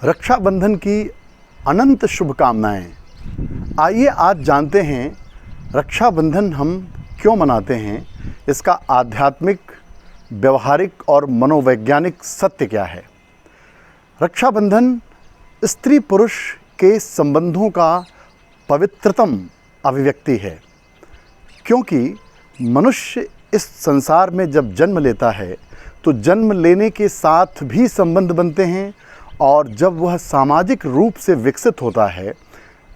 रक्षाबंधन की अनंत शुभकामनाएं। आइए आज जानते हैं रक्षाबंधन हम क्यों मनाते हैं, इसका आध्यात्मिक, व्यवहारिक और मनोवैज्ञानिक सत्य क्या है। रक्षाबंधन स्त्री पुरुष के संबंधों का पवित्रतम अभिव्यक्ति है, क्योंकि मनुष्य इस संसार में जब जन्म लेता है तो जन्म लेने के साथ भी संबंध बनते हैं, और जब वह सामाजिक रूप से विकसित होता है,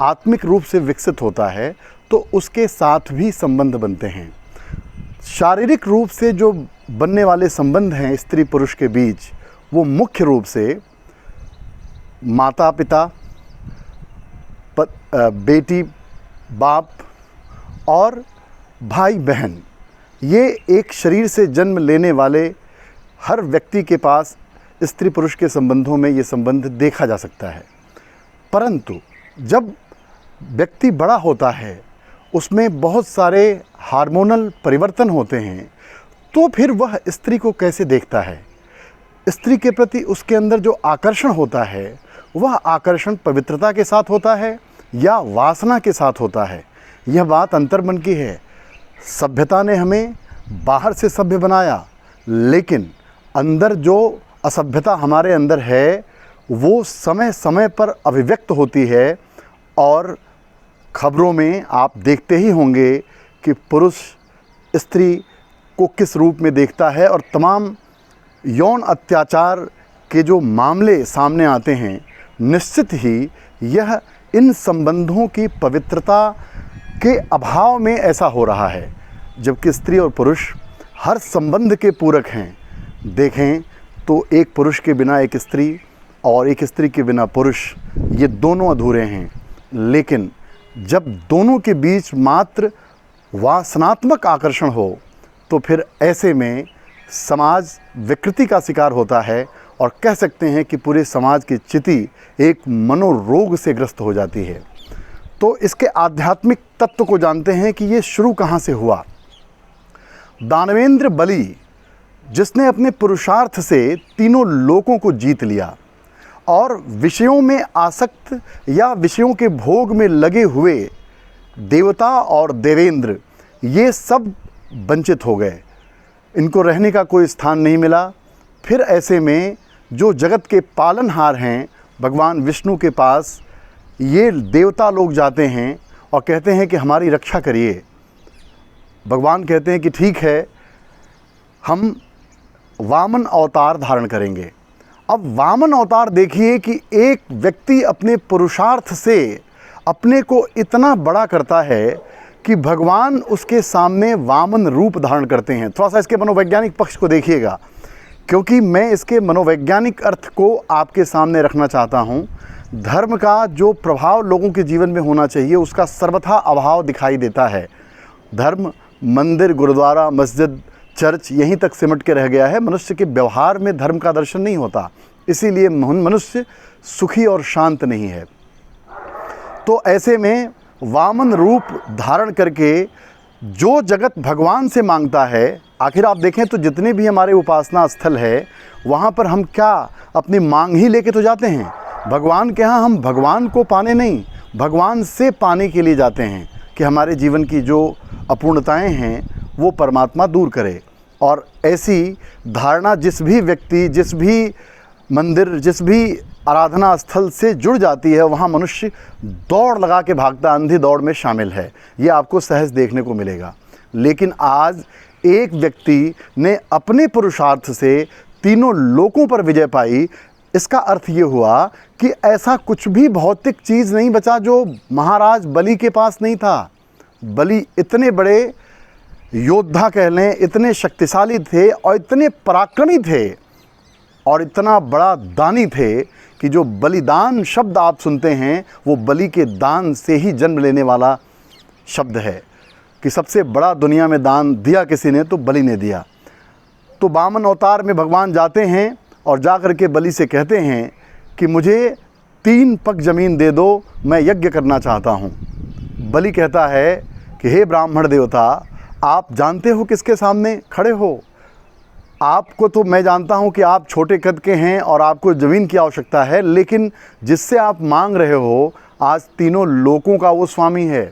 आत्मिक रूप से विकसित होता है, तो उसके साथ भी संबंध बनते हैं। शारीरिक रूप से जो बनने वाले संबंध हैं स्त्री पुरुष के बीच, वो मुख्य रूप से माता पिता, बेटी बाप और भाई बहन, ये एक शरीर से जन्म लेने वाले हर व्यक्ति के पास स्त्री पुरुष के संबंधों में ये संबंध देखा जा सकता है। परंतु जब व्यक्ति बड़ा होता है, उसमें बहुत सारे हार्मोनल परिवर्तन होते हैं, तो फिर वह स्त्री को कैसे देखता है, स्त्री के प्रति उसके अंदर जो आकर्षण होता है, वह आकर्षण पवित्रता के साथ होता है या वासना के साथ होता है। यह बात अंतर्मन की है। सभ्यता ने हमें बाहर से सभ्य बनाया, लेकिन अंदर जो असभ्यता हमारे अंदर है वो समय समय पर अभिव्यक्त होती है। और खबरों में आप देखते ही होंगे कि पुरुष स्त्री को किस रूप में देखता है, और तमाम यौन अत्याचार के जो मामले सामने आते हैं, निश्चित ही यह इन संबंधों की पवित्रता के अभाव में ऐसा हो रहा है। जबकि स्त्री और पुरुष हर संबंध के पूरक हैं। देखें तो एक पुरुष के बिना एक स्त्री और एक स्त्री के बिना पुरुष, ये दोनों अधूरे हैं। लेकिन जब दोनों के बीच मात्र वासनात्मक आकर्षण हो, तो फिर ऐसे में समाज विकृति का शिकार होता है, और कह सकते हैं कि पूरे समाज की चिति एक मनोरोग से ग्रस्त हो जाती है। तो इसके आध्यात्मिक तत्व को जानते हैं कि ये शुरू कहाँ से हुआ। दानवेंद्र बलि, जिसने अपने पुरुषार्थ से तीनों लोकों को जीत लिया और विषयों में आसक्त या विषयों के भोग में लगे हुए देवता और देवेंद्र, ये सब वंचित हो गए। इनको रहने का कोई स्थान नहीं मिला। फिर ऐसे में जो जगत के पालनहार हैं, भगवान विष्णु के पास ये देवता लोग जाते हैं और कहते हैं कि हमारी रक्षा करिए। भगवान कहते हैं कि ठीक है, हम वामन अवतार धारण करेंगे। अब वामन अवतार देखिए कि एक व्यक्ति अपने पुरुषार्थ से अपने को इतना बड़ा करता है कि भगवान उसके सामने वामन रूप धारण करते हैं। थोड़ा सा इसके मनोवैज्ञानिक पक्ष को देखिएगा, क्योंकि मैं इसके मनोवैज्ञानिक अर्थ को आपके सामने रखना चाहता हूँ। धर्म का जो प्रभाव लोगों के जीवन में होना चाहिए, उसका सर्वथा अभाव दिखाई देता है। धर्म मंदिर, गुरुद्वारा, मस्जिद, चर्च यहीं तक सिमट के रह गया है। मनुष्य के व्यवहार में धर्म का दर्शन नहीं होता, इसीलिए मनुष्य सुखी और शांत नहीं है। तो ऐसे में वामन रूप धारण करके जो जगत भगवान से मांगता है, आखिर आप देखें तो जितने भी हमारे उपासना स्थल है, वहाँ पर हम क्या अपनी मांग ही लेके तो जाते हैं। भगवान के यहाँ हम भगवान को पाने नहीं, भगवान से पाने के लिए जाते हैं कि हमारे जीवन की जो अपूर्णताएं हैं वो परमात्मा दूर करे। और ऐसी धारणा जिस भी व्यक्ति, जिस भी मंदिर, जिस भी आराधना स्थल से जुड़ जाती है, वहाँ मनुष्य दौड़ लगा के भागता, अंधी दौड़ में शामिल है। ये आपको सहज देखने को मिलेगा। लेकिन आज एक व्यक्ति ने अपने पुरुषार्थ से तीनों लोकों पर विजय पाई। इसका अर्थ ये हुआ कि ऐसा कुछ भी भौतिक चीज़ नहीं बचा जो महाराज बलि के पास नहीं था। बलि इतने बड़े योद्धा कह लें, इतने शक्तिशाली थे और इतने पराक्रमी थे और इतना बड़ा दानी थे कि जो बलिदान शब्द आप सुनते हैं, वो बलि के दान से ही जन्म लेने वाला शब्द है कि सबसे बड़ा दुनिया में दान दिया किसी ने तो बलि ने दिया। तो वामन अवतार में भगवान जाते हैं और जा कर के बलि से कहते हैं कि मुझे 3 पग ज़मीन दे दो, मैं यज्ञ करना चाहता हूँ। बलि कहता है कि हे ब्राह्मण देवता, आप जानते हो किसके सामने खड़े हो? आपको तो मैं जानता हूँ कि आप छोटे कद के हैं और आपको ज़मीन की आवश्यकता है, लेकिन जिससे आप मांग रहे हो आज तीनों लोकों का वो स्वामी है,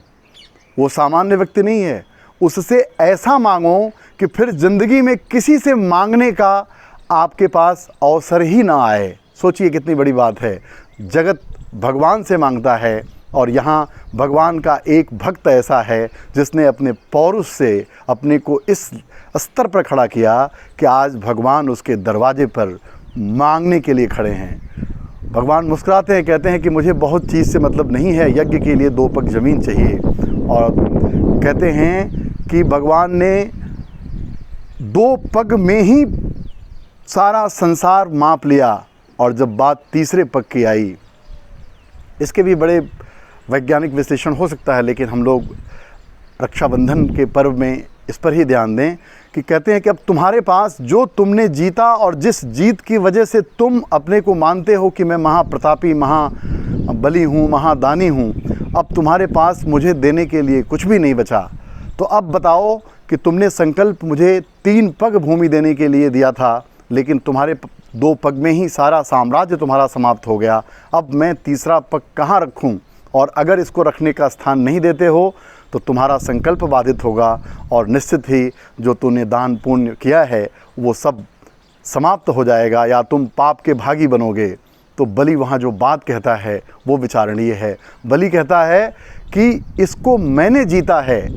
वो सामान्य व्यक्ति नहीं है। उससे ऐसा मांगो कि फिर ज़िंदगी में किसी से मांगने का आपके पास अवसर ही ना आए। सोचिए कितनी बड़ी बात है। जगत भगवान से मांगता है और यहाँ भगवान का एक भक्त ऐसा है जिसने अपने पौरुष से अपने को इस स्तर पर खड़ा किया कि आज भगवान उसके दरवाजे पर मांगने के लिए खड़े हैं। भगवान मुस्कुराते हैं, कहते हैं कि मुझे बहुत चीज़ से मतलब नहीं है, यज्ञ के लिए 2 पग ज़मीन चाहिए। और कहते हैं कि भगवान ने 2 पग में ही सारा संसार माप लिया और जब बात तीसरे पग की आई, इसके भी बड़े वैज्ञानिक विश्लेषण हो सकता है, लेकिन हम लोग रक्षाबंधन के पर्व में इस पर ही ध्यान दें कि कहते हैं कि अब तुम्हारे पास जो तुमने जीता और जिस जीत की वजह से तुम अपने को मानते हो कि मैं महाप्रतापी, महाबली हूँ, महादानी हूँ, अब तुम्हारे पास मुझे देने के लिए कुछ भी नहीं बचा। तो अब बताओ कि तुमने संकल्प मुझे 3 पग भूमि देने के लिए दिया था, लेकिन तुम्हारे 2 पग में ही सारा साम्राज्य तुम्हारा समाप्त हो गया। अब मैं तीसरा पग कहाँ रखूँ? और अगर इसको रखने का स्थान नहीं देते हो तो तुम्हारा संकल्प बाधित होगा और निश्चित ही जो तूने दान पुण्य किया है वो सब समाप्त हो जाएगा या तुम पाप के भागी बनोगे। तो बलि वहाँ जो बात कहता है वो विचारणीय है। बलि कहता है कि इसको मैंने जीता है,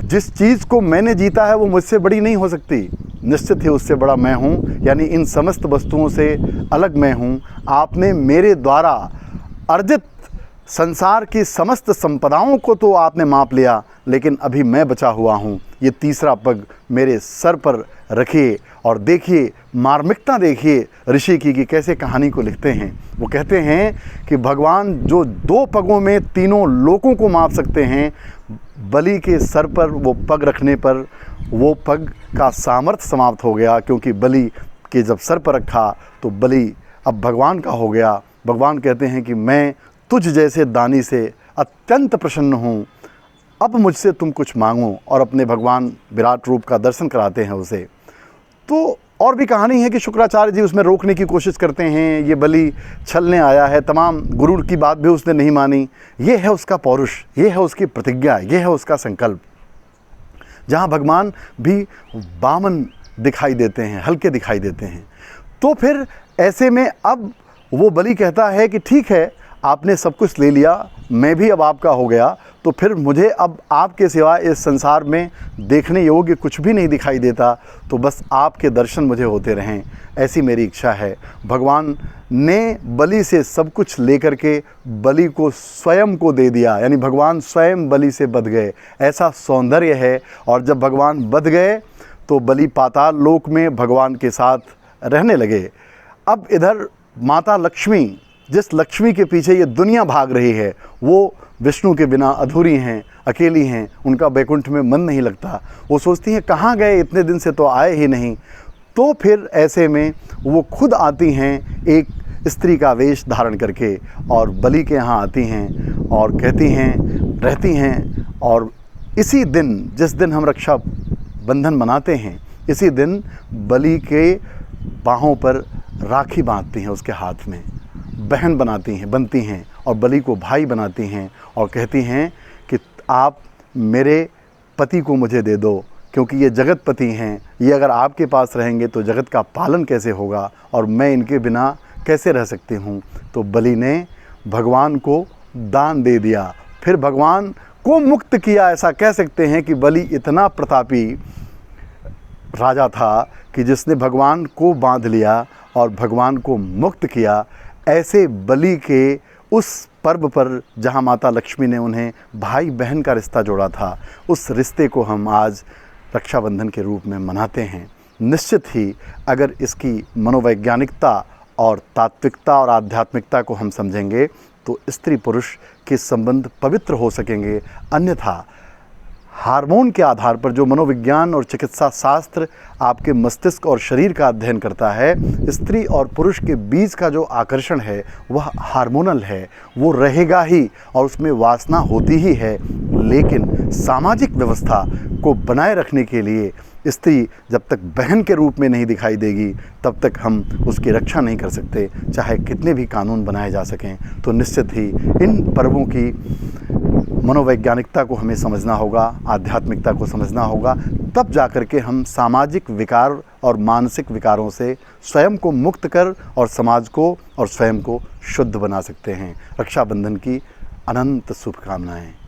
जिस चीज़ को मैंने जीता है वो मुझसे बड़ी नहीं हो सकती, निश्चित ही उससे बड़ा मैं हूँ, यानी इन समस्त वस्तुओं से अलग मैं हूँ। आपने मेरे द्वारा अर्जित संसार की समस्त संपदाओं को तो आपने माप लिया, लेकिन अभी मैं बचा हुआ हूँ। ये तीसरा पग मेरे सर पर रखिए और देखिए, मार्मिकता देखिए ऋषि की कि कैसे कहानी को लिखते हैं। वो कहते हैं कि भगवान जो 2 पगों में तीनों लोकों को माप सकते हैं, बलि के सर पर वो पग रखने पर वो पग का सामर्थ्य समाप्त हो गया, क्योंकि बलि के जब सर पर रखा तो बलि अब भगवान का हो गया। भगवान कहते हैं कि मैं तुझ जैसे दानी से अत्यंत प्रसन्न हूँ, अब मुझसे तुम कुछ मांगो। और अपने भगवान विराट रूप का दर्शन कराते हैं उसे। तो और भी कहानी है कि शुक्राचार्य जी उसमें रोकने की कोशिश करते हैं, ये बलि छलने आया है, तमाम गुरु की बात भी उसने नहीं मानी। ये है उसका पौरुष, ये है उसकी प्रतिज्ञा, ये है उसका संकल्प। जहाँ भगवान भी बामन दिखाई देते हैं, हल्के दिखाई देते हैं। तो फिर ऐसे में अब वो बलि कहता है कि ठीक है, आपने सब कुछ ले लिया, मैं भी अब आपका हो गया, तो फिर मुझे अब आपके सिवाय इस संसार में देखने योग्य कुछ भी नहीं दिखाई देता, तो बस आपके दर्शन मुझे होते रहें, ऐसी मेरी इच्छा है। भगवान ने बलि से सब कुछ लेकर के बलि को स्वयं को दे दिया, यानी भगवान स्वयं बलि से बध गए। ऐसा सौंदर्य है। और जब भगवान बध गए तो बलि पाताल लोक में भगवान के साथ रहने लगे। अब इधर माता लक्ष्मी, जिस लक्ष्मी के पीछे ये दुनिया भाग रही है, वो विष्णु के बिना अधूरी हैं, अकेली हैं, उनका बैकुंठ में मन नहीं लगता। वो सोचती हैं कहाँ गए, इतने दिन से तो आए ही नहीं। तो फिर ऐसे में वो खुद आती हैं एक स्त्री का वेश धारण करके और बलि के यहाँ आती हैं और कहती हैं, रहती हैं। और इसी दिन, जिस दिन हम रक्षा बंधन मनाते हैं, इसी दिन बलि के बाहों पर राखी बांधती हैं, उसके हाथ में बहन बनती हैं और बलि को भाई बनाती हैं और कहती हैं कि आप मेरे पति को मुझे दे दो, क्योंकि ये जगत पति हैं, ये अगर आपके पास रहेंगे तो जगत का पालन कैसे होगा और मैं इनके बिना कैसे रह सकती हूँ। तो बलि ने भगवान को दान दे दिया, फिर भगवान को मुक्त किया। ऐसा कह सकते हैं कि बलि इतना प्रतापी राजा था कि जिसने भगवान को बांध लिया और भगवान को मुक्त किया। ऐसे बलि के उस पर्व पर जहाँ माता लक्ष्मी ने उन्हें भाई बहन का रिश्ता जोड़ा था, उस रिश्ते को हम आज रक्षाबंधन के रूप में मनाते हैं। निश्चित ही अगर इसकी मनोवैज्ञानिकता और तात्विकता और आध्यात्मिकता को हम समझेंगे तो स्त्री पुरुष के संबंध पवित्र हो सकेंगे। अन्यथा हार्मोन के आधार पर, जो मनोविज्ञान और चिकित्सा शास्त्र आपके मस्तिष्क और शरीर का अध्ययन करता है, स्त्री और पुरुष के बीच का जो आकर्षण है वह हार्मोनल है, वो रहेगा ही और उसमें वासना होती ही है। लेकिन सामाजिक व्यवस्था को बनाए रखने के लिए स्त्री जब तक बहन के रूप में नहीं दिखाई देगी तब तक हम उसकी रक्षा नहीं कर सकते। चाहे कितने भी कानून बनाए जा सकें, तो निश्चित ही इन पर्वों की मनोवैज्ञानिकता को हमें समझना होगा, आध्यात्मिकता को समझना होगा, तब जा कर के हम सामाजिक विकार और मानसिक विकारों से स्वयं को मुक्त कर और समाज को और स्वयं को शुद्ध बना सकते हैं। रक्षाबंधन की अनंत शुभकामनाएं।